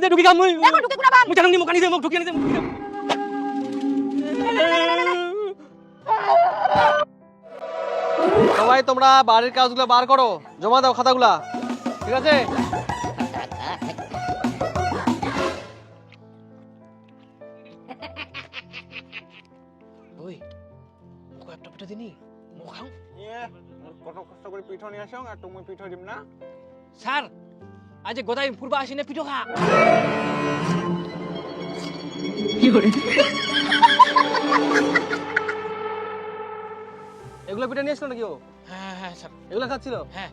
দে ঢুকি খাম মুই দেখো ঢুকে কুড়া বাম মুই জানি মুখ আনি দে মুখ ঢুকি আনি দে সবাই তোমরা বাড়ির কাজগুলো বার করো, জমা দাও খাতাগুলা, ঠিক আছে? ওই মুখ একটা পিঠা দিনি মুখ খাও কত কষ্ট করে পিঠা নিয়ে আসো আর তুমি পিঠা দিম না স্যার আজ গোদাই পূর্বা আসিনে পিঠা খা কি করে এগুলো পিঠা নিয়ে আসলো নাকি ও? হ্যাঁ হ্যাঁ স্যার এগুলো খাচ্ছিল? হ্যাঁ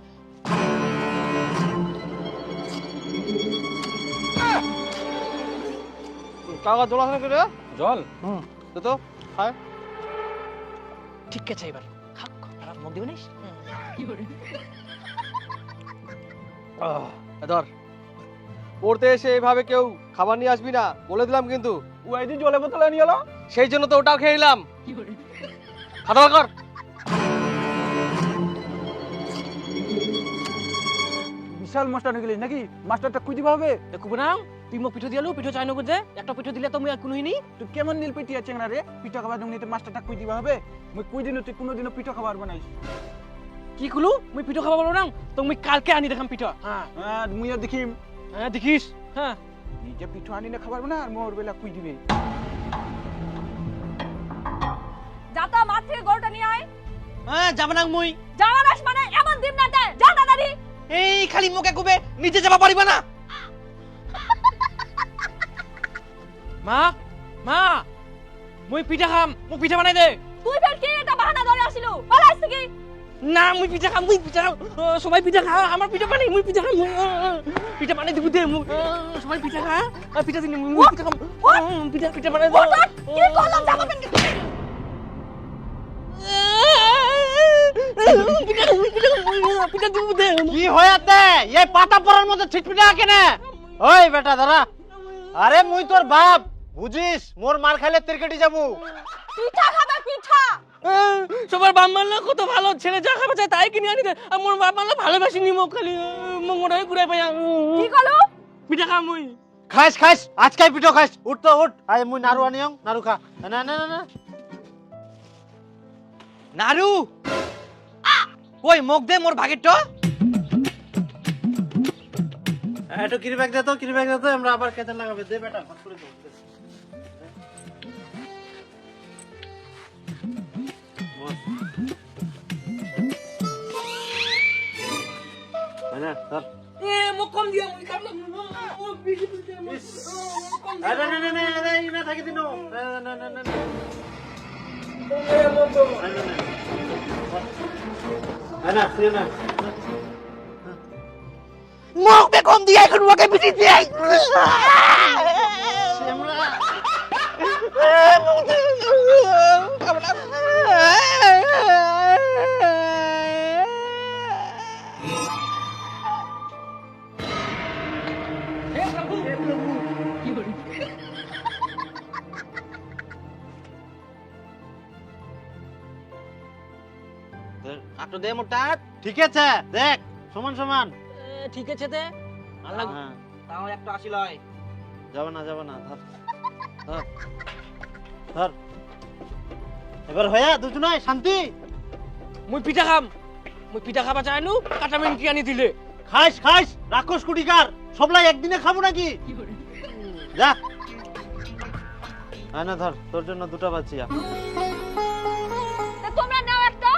কাগজ জল আসলে করে জল তো তো খায়। ঠিক আছে এবার খাক আর মুখ দিবি নিস কি করে ধর, পড়তে এসে এইভাবে কেউ খাবার নিয়ে আসবি না, বলে দিলাম কিন্তু। ও এই যে জলে বোতলে নিয়ে এলো সেই জন্য তো ওটাও খেয়ে নিলাম। খাতা বার কর। বিশাল মাস্টার হয়ে গেলি নাকি? মাস্টারটা কুই দিবা হবে? দেখব না তুই মোক পিঠা দিয়ালু পিঠা চাই নগর দে একটা পিঠা দিলে তো মুই আর কোনই নি তুই কেমন নীল পিঠি আছে না রে? পিঠা খাবার তুমি মাস্টারটা কুই দিবা হবে? মুই কুই দিন তুই কোনোদিনও পিঠা খাবার বানাইস? কি কলু মুই পিঠা খাবা বলো না তো মুই কালকে আনি দেখাম পিঠা হ্যাঁ হ্যাঁ মুই আর দেখিম হ্যাঁ দেখিস হ্যাঁ নিজে পিঠা আনি না খাবার না আর মোর বেলা কুই দিবে। যাতা মাঠ থেকে গরুটা নিয়ে আয় হ্যাঁ যাব না মুই যাওয়ারাস মানে এমন দিন না দে যা দাদারি এই খালি মুখে কুবে নিচে যাবা পারিবা না মা মা মুই পিঠা খাম মুই পিঠা বানাই দে তুই ফের কি এটা বাহানা ধরে আসিলু পালাইছ কি না মুই পিঠা খাম সবাই পিঠা খা আমার পিঠা বানাই মুই পিঠা খাম পিঠা বানাই দিব দে সবাই পিঠা খা আর পিঠা দিন মুই পিঠা খাম পিঠা পিঠা বানাই দাও কি করলাম জামাবেন পিঠা দিব দে কি হয়াতে এই পাতা পড়ার মতো ছিটপিটা কেনে? ওই বেটা দাঁড়া, আরে মুই তোর বাপ বুঝিস, মোর মার খাইলে তেরকেটি যাবো। পিঠা খাবে পিঠা সবার বাপ মানলে কত ভালো ছেলে যা খাবে চাই তাই কিনে আনি দে আর মোর বাপ মানলে ভালোবাসি নি মোক খালি মোর হয়ে ঘুরাই পাই কি কলু পিঠা খাম মুই খাইস খাইস আজকাই পিঠো খাইস, উঠ তো উঠ। আয় মুই নাড়ু আনিয়ং, নাড়ু খা। না না না না নারু কই মোক দে মোর ভাগের তো একটু কিরি ব্যাগ দে তো, কিরি ব্যাগ দে তো, আমরা আবার খেতে লাগাবে। দে বেটা ভাত করে দে। না ধর। এ মোক কম দিয়া মুই খাম না মোক বেশি পিঠা কম দিয়া আরে না না না না না থাকি দিনো। না না না না না না না না মোক বে কম দিয়া এখন ওকে পিঠি দিই আটো দে মোটা। ঠিক আছে দেখ সমান সমান। ঠিক আছে তে আল্লাহ হ্যাঁ তাও একটা আসি লয় যাব না ধর ধর ধর। এবার হয়া দুজনাই শান্তি। মুই পিঠা খাম মুই পিঠা খাবা চাই নু কাটামেন কি আনি দিলে খাইস খাইস রাক্ষস কুটিকার সবলাই একদিনে খাবো নাকি? যা না ধর, তোর জন্য দুটো বাচ্চা। তোমরা নাও একটা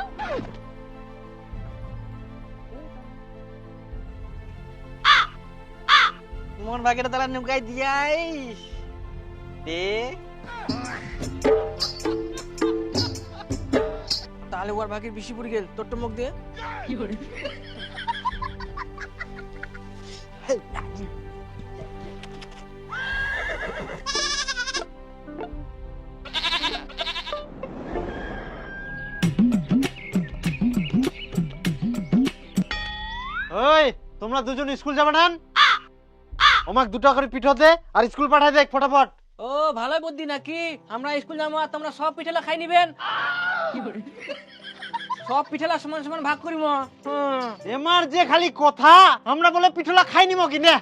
মোর ভাগের তালা নুকাই দিয়াই দে তাহলে ওর ভাগের বেশি পড়ে গেল তোর তো মুখ দে কি করে ওই তোমরা দুজন স্কুল যাবে না? আমাক দুটো করে পিঠো দে আর স্কুল পাঠাই দে ফটাফট। ও ভালো বুদ্ধি নাকি আমরা স্কুল যাবো আর তোমরা সব পিঠেলা খাই নিবেন সব পিঠেলা সমান সমান ভাগ করিম এমার যে খালি কথা, আমরা বলে পিঠোলা খাই নিব কিনে।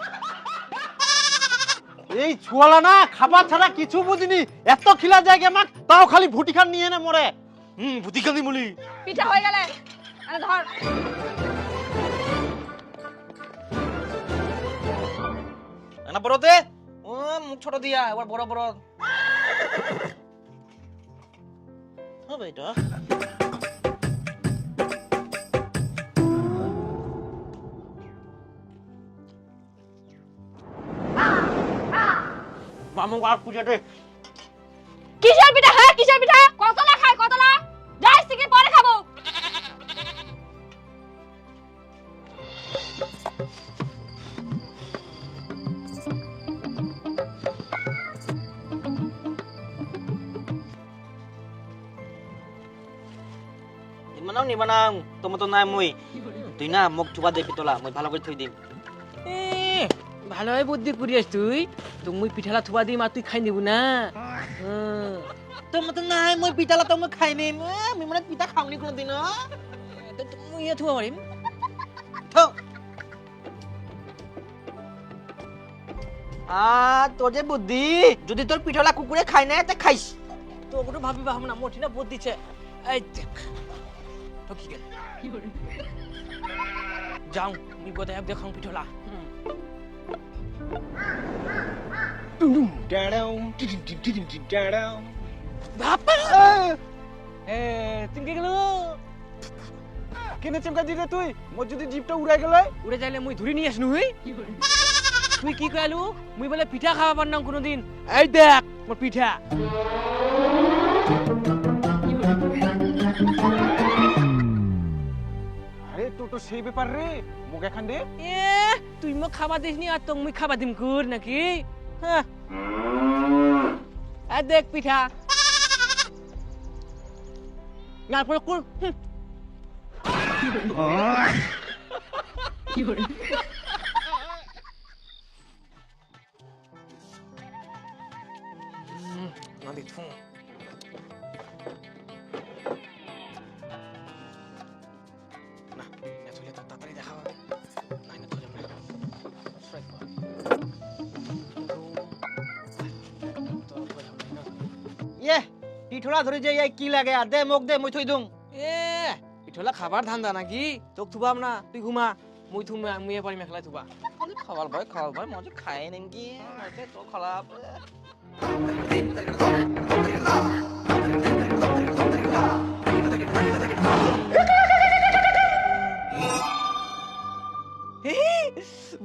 এই ছুয়ালা না খাবার ছাড়া কিছু বুঝিনি, এত খিলা যায় আমাক, তাও খালি ভুটি খান নিয়ে নে মরে। ভুটি খালি মুলি। পিঠা হয়ে গেলে আরে ধর। না বড়তে ও মুখ ছোট দিয়া এবার বড় বড় হবে এটা। মামু আর পূজাতে কিসের পিঠা হ্যাঁ কিসের পিঠা? কতলা খায় কতলা? যাইস থেকে পরে খাবো। নিবানাও নিবানাও তোমার তো নাই মই তুই না মোক থুবা দে পিতলা মই ভালো করে থই দিম। ভালোই বুদ্ধি করিস তুই, তো মুই পিঠালা থুবা দিম আর তুই খাই নিবু না। তোমার তো নাই মই পিঠালা তো মই খাই নিম, আমি মানে পিঠা খাওনি কোনদিন। মুই থুবা পারিম থো। তোর যে বুদ্ধি, যদি তোর পিঠালা কুকুরে খাই না তা খাইস তো ওগুলো ভাবি ভাব না মোটি না বুদ্ধি দিচ্ছে। এই দেখ ঠকি গেল যাও মুই বোধ হয় দেখাং পিঠলা। বাপা চিমকে গেল কেনে চমকা দিলে তুই? মোর যদি জিপটা উড়াই গেলে? উড়ে যাইলে মুই ধরে নিয়ে আসনু হই। তুই কি কইলু মুই বলে পিঠা খাওয়া পারনাম কোনদিন? এই দেখ মোর পিঠা। আরে তোর তো সেই ব্যাপার রে, মুখ এখান দে। এ তুই মোক খাবা দিসনি আর তো মুই খাবা দিম কুর নাকি? হ্যাঁ এই দেখ পিঠা না পরে কুর। নাদি থু না এতলে তো তাড়াতাড়ি দেখা হবে নাই না ধরে না স্ট্রাইক কর ইয়ে পিঠোলা ধরে যে কি লাগে আর দে মোক দে মই থই দুং। এ পিঠলা খাবার ধান্দা নাকি? তোক থুবাম না, তুই ঘুমা মুই থুমা মুইয়ে পারি মেখলাই থুবা। খাবার ভাই মজা খায় নাকি মজা তো খারাপ।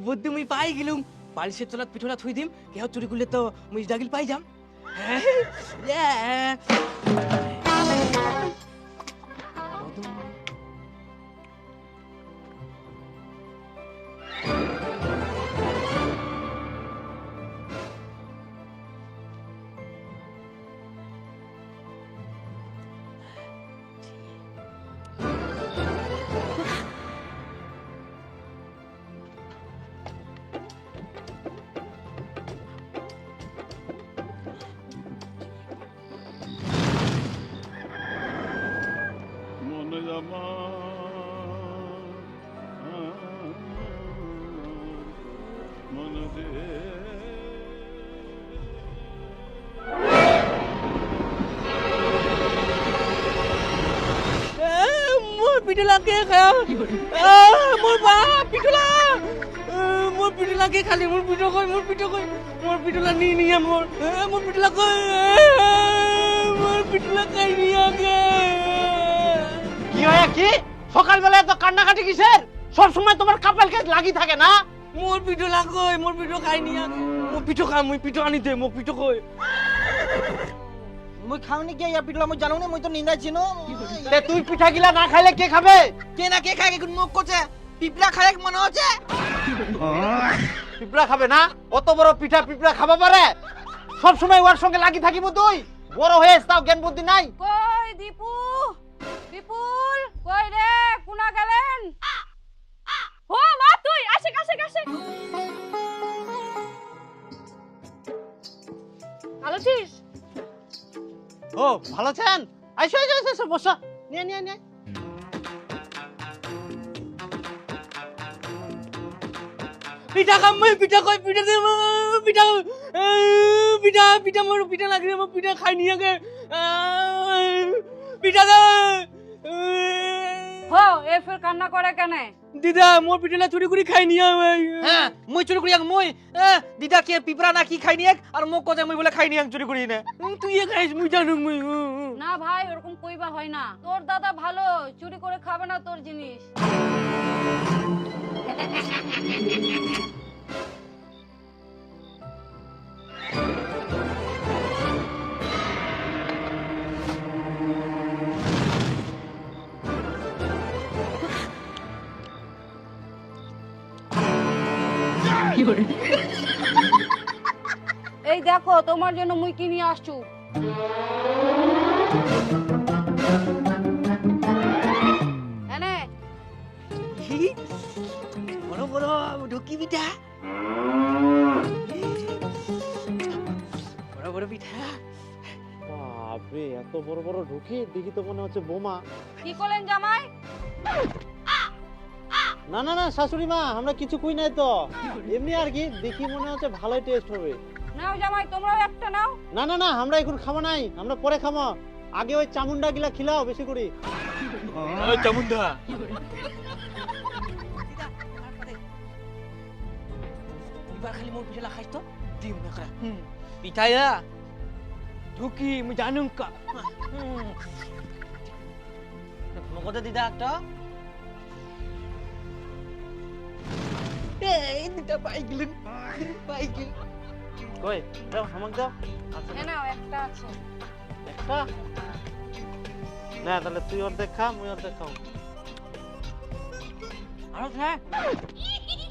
বুদ্ধি মুই পাই গেলুম, বালিশের তলাত পিঠলা থুই দিম, কেউ চুরি করলে তো মুই ডাগিল পাই যাম। পিঠলা কে খাও? মোর বাপ পিঠলা, মোর পিঠলা কে খালি? মোর পিঠো কই, মোর পিঠো কই, মোর পিঠলা নি নিয়া মোর মোর পিঠলা কই, মোর পিঠলা খাই নিয়া গে। কি হয় কি সকালবেলা এত কান্নাকাটি কিসের? সব সময় তোমার কাপালকে লাগি থাকে না? মোর পিঠলা কই, মোর পিঠো খাই নিয়া গে। মোর পিঠো খা, মুই পিঠো আনি দে, মোর পিঠো কই। মই খাওনি কে ইয়া পিঠোলা মই জানো না, মই তো নিন্দা চিনো। তে তুই পিঠা গিলা না খাইলে কে খাবে? কে না কে খায় এখন মুখ করছে, পিপলা খায় মনে হচ্ছে। পিঁপড়া খাবে না? অত বড় পিঠা পিঁপড়া খাবা পারে? সব সময় ওর সঙ্গে লাগি থাকিব তুই? বড় হয়ে তাও জ্ঞান বুদ্ধি নাই। কই দীপু? বিপুল কই রে? কোনা গেলেন? ও মা তুই আসে আসে আসে। ভালো আছিস? ও ভালো আছেন? আইসো আইসো আইসো বসো, নিয়ে নিয়ে নিয়ে। পিঠা খাম, মুই পিঠা কই, পিঠা দে, পিঠা পিঠা পিঠা মোর পিঠা লাগি মোর পিঠা খাই নি আগে পিঠা দে হো এ ফের কান্না করে কেন? দিদা মোর পিঠা চুরি করে খাই নি হ্যাঁ মুই চুরি করি মুই দিদা কে পিপরা না কি খাই নিয়ে আর মোক কজে মুই বলে খাই নিয়ে চুরি করি না তুই খাইস মুই জানো মুই না ভাই ওরকম কইবা হয় না। তোর দাদা ভালো, চুরি করে খাবে না তোর জিনিস। এই দেখো তোমার জন্য মুই কি নিয়ে আসছু। এনে বড় বড় ঢুকি পিঠা বড় বড় পিঠা বাপরে এত বড় বড় ঢুকি দেখি তো মনে হচ্ছে বোমা। কি করলেন জামাই? না না না শাশুড়ি মা আমরা কিছু কই নাই তো, এমনি আর কি, দেখি মনে হচ্ছে ভালোই টেস্ট হবে। নাও জামাই তোমরাও একটা নাও। না না না আমরা এখন খাবো নাই, আমরা পরে খাবো, আগে ওই চামুন্ডা গিলা খিলাও বেশি করে। চামুন্ডা এবার খালি মোর পিঠা খাইস তো দিম না খা পিঠায়া ঢুকি মুই জানুম কা মগজে দিদা একটা এই দিদা পাই গেলেন কই দাও আমাক দাও। এ নাও একটা আছে। একটা না তাহলে তুই অর্ধেক খা মুই অর্ধেক খাও। আরো হ্যাঁ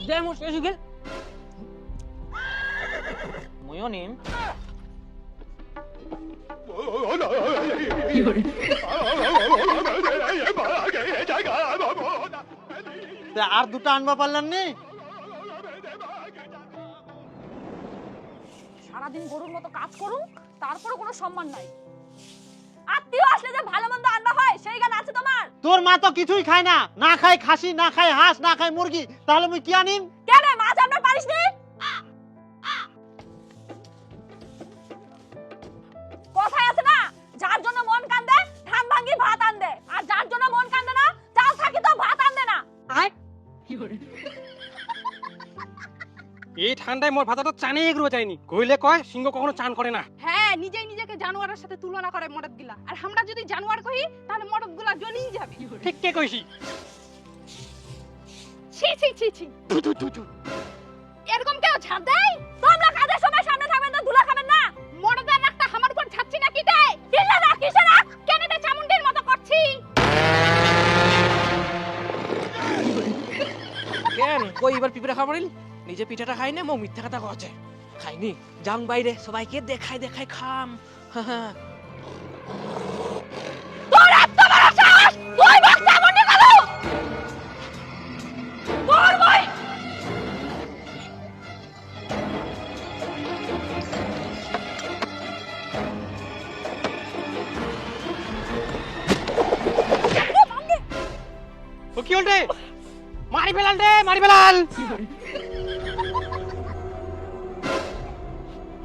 জয় মোর শেষ গেল মুইও নিম আর দুটো আনবা পারলাম নি? সারাদিন গরুর মতো কাজ করুন, তারপরে কোনো সম্মান নাই। আত্মীয় আসলে যে ভালো মন্দ আনবা হয় সেই গান আছে তোমার? তোর মা তো কিছুই খায় না, না খায় খাসি, না খায় হাঁস, না খায় মুরগি, তাহলে মুই কি আনিম? কেন মাছ আনবার পারিস নি? কথায় আছে না, যার জন্য মন কান্দে ধান ভাঙ্গি ভাত আনদে, আর যার জন্য মন কান্দে না চাল থাকি তো ভাত আনদে না। এই ঠান্ডায় মোর ভাতাটা চানে এগুলো যায়নি, কইলে কয় সিংহ কখনো চান করে না। হ্যাঁ নিজেই নিজেকে জানোয়ারের সাথে তুলনা করে মরদ গিলা, আর আমরা যদি জানোয়ার কহি তাহলে মরদ গুলা জ্বলিয়ে যাবে। ঠিক কে কইছি? ছি ছি ছি ছি, এরকম কেউ ছাড় দেয়? তোমরা কাজের সময় সামনে থাকবেন তো ধুলা খাবেন না। মরদের রাখটা আমার উপর ছাড়ছি না কিটাই? কিল্লা না কিসে না কেনেতে চামুন্ডির মতো করছি। কেন কই এবার পিঠা খাবারিল নিজে পিঠাটা খাই না মো মিথ্যা কথা কচ্ছে খাইনি যাং বাইরে সবাইকে দেখাই দেখাই খাম তোর এত বড় সাহস, তুই বাচ্চা মনে করো তোর ভাই ও কি হল রে? মারি ফেলাল রে, মারি ফেলাল।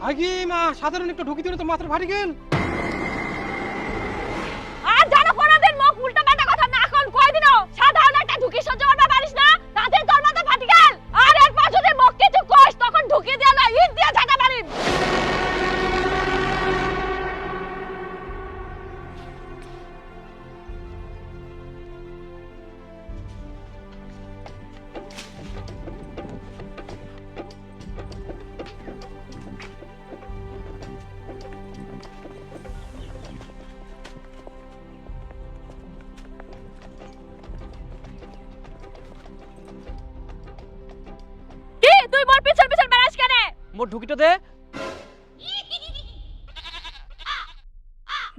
আগে মা সাধারণ একটু ঢুকি দিলে তো মাত্র ভারী গেল। আর জানো কোনদিন মুখ উল্টা পাল্টা কথা না কোন কয়দিনও সাধারণ একটা ঢুকি সহ্য করতে পারিস না, তাতে তোর মতো ফাটি গেল। আর এরপর যদি মুখ কিছু কইস তখন ঢুকি দিয়া না ইট দিয়া ঝাঁটা মারিস। কি তুই মোর পিছন পিছন বেড়াস কেন? মোর ঢুকিটা দে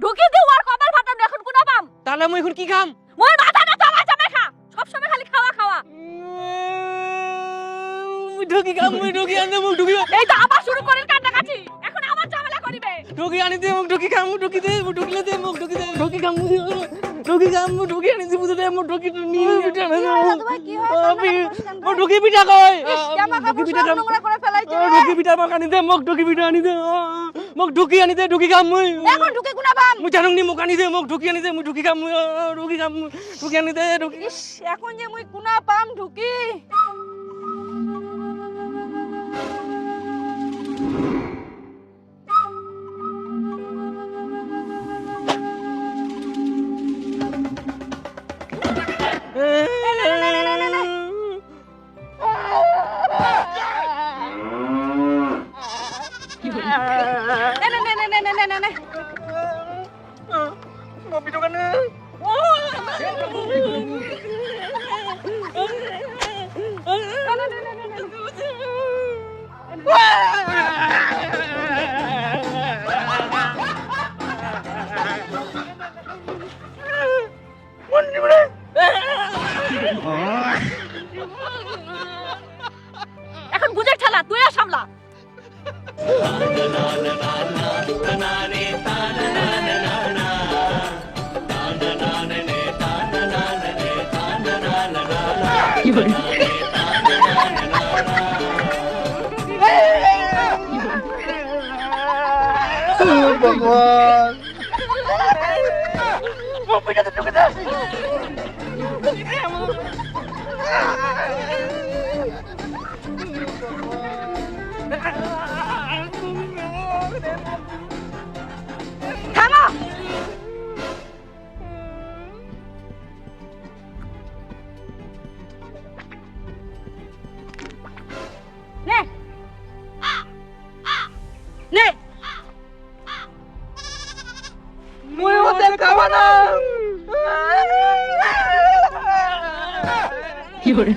ঢুকি দি ওর কপাল ফাটান এখন কোন পাম। তাহলে আমি এখন কি খাম? মোর মাথা না চামা চামা খা, সব সময় খালি খাওয়া খাওয়া। ঢুকি খাম মুই ঢুকি আনতে মুখ ঢুকি এই তো আবার শুরু করিল কান্নাকাটি, এখন আমার ঝামেলা করিবে। ঢুকি আনি দে মুখ ঢুকি খাম ঢুকি দে মুখ ঢুকিলে দে মুখ ঢুকি দে ঢুকি খাম ঢুকি খাম মই ঢুকি আনিছি বুঝলে মই ঢুকি নি পিঠা না দাদু ভাই কি হয় মই ঢুকি পিঠা কই জামা কাপড় সব নোংরা করে ফেলাইছে ঢুকি পিঠা মোক আনি দে মোক ঢুকি পিঠা আনি দে মোক ঢুকি আনি দে ঢুকি খাম মই এখন ঢুকে গুনা বাম মই জানুং নি মোক আনি দে মোক ঢুকি আনি দে মই ঢুকি খাম মই ঢুকি আনি দে ঢুকি ইস এখন যে মুই কুনা পাম ঢুকি এখন বুঝে ঠেলা তুই আর সামলা ভগবান থামো নে নে মই ওদের খাওয়া না কি করে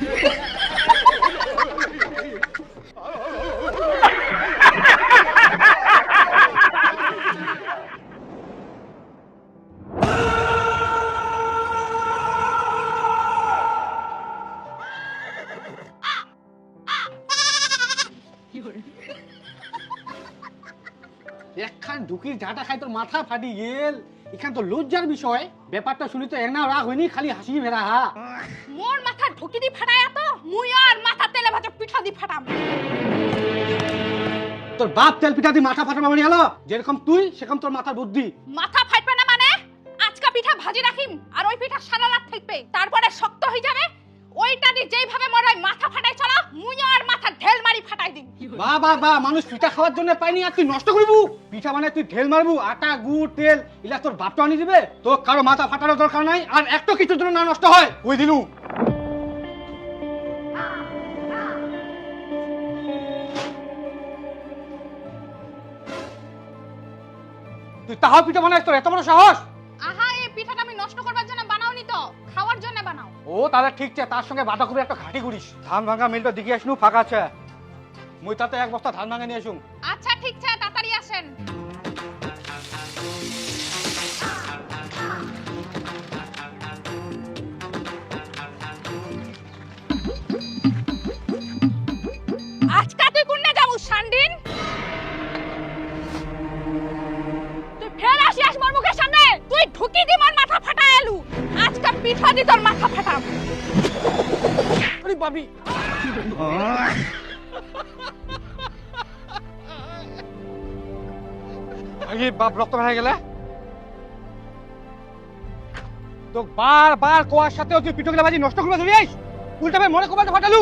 একখান ঢুকির ঝাঁটা খাই তোর মাথা ফাটি গেল এখান তো লজ্জার বিষয় ব্যাপারটা শুনি তো একনা রাগ হয়নি খালি হাসি মেরা হা মোর মাথা ঢুকি দি ফাটায় তো মুই আর মাথা তেলে ভাজা পিঠা দি ফাটাম তোর বাপ তেল পিঠা দিয়ে মাথা ফাটাবা মানে হলো যেরকম তুই সেরকম তোর মাথার বুদ্ধি মাথা ফাটবে না মানে আজকা পিঠা ভাজি রাখিম আর ওই পিঠা সারা রাত থাকবে তারপরে শক্ত হয়ে যাবে ওইটা দি যেইভাবে মরাই মাথা ফাটাই চলা মুই আর মাথা ঢেল মারি ফাটাই দিম বাহ বাহ বাহ মানুষ পিঠা খাওয়ার জন্য পাইনি আর তুই নষ্ট করবু পিঠা মানে তুই ঢেল মারবু আটা গুড় তেল ইলা তোর বাপটা আনি দিবে তোর কারো মাথা ফাটানোর দরকার নাই আর একটা কিছুর জন্য না নষ্ট হয় ওই দিলু তুই তাহাও পিঠা বানাইস তোর এত বড় সাহস আহা এই পিঠাটা আমি নষ্ট করবার জন্য বানাওনি তো খাওয়ার জন্য বানাও ও তাহলে ঠিক আছে তার সঙ্গে বাঁধাকপি একটা ঘাটি করিস ধান ভাঙা মিলটা দিকে আসনু ফাঁকা আছে মুই তাতে এক বস্তা ধান ভাঙা নিয়ে আসুম আচ্ছা ঠিক আছে তাড়াতাড়ি আসেন আজকা তুই কোনে যাবো সান্ডিন তুই ফের আসিস মোর মুখের সামনে তুই ঢুকি দি মোর মাথা ফাটা এলু আজকা পিঠা দি তোর মাথা ফাটাম আরে বাবি আরে বাপ রক্ত বেরিয়ে গেলে তো বারবার কোয়ার সাথে তুই পিঠগুলা ভাজি নষ্ট করবে ধরিস উল্টা ভাই মনে কমাতে ফাটালু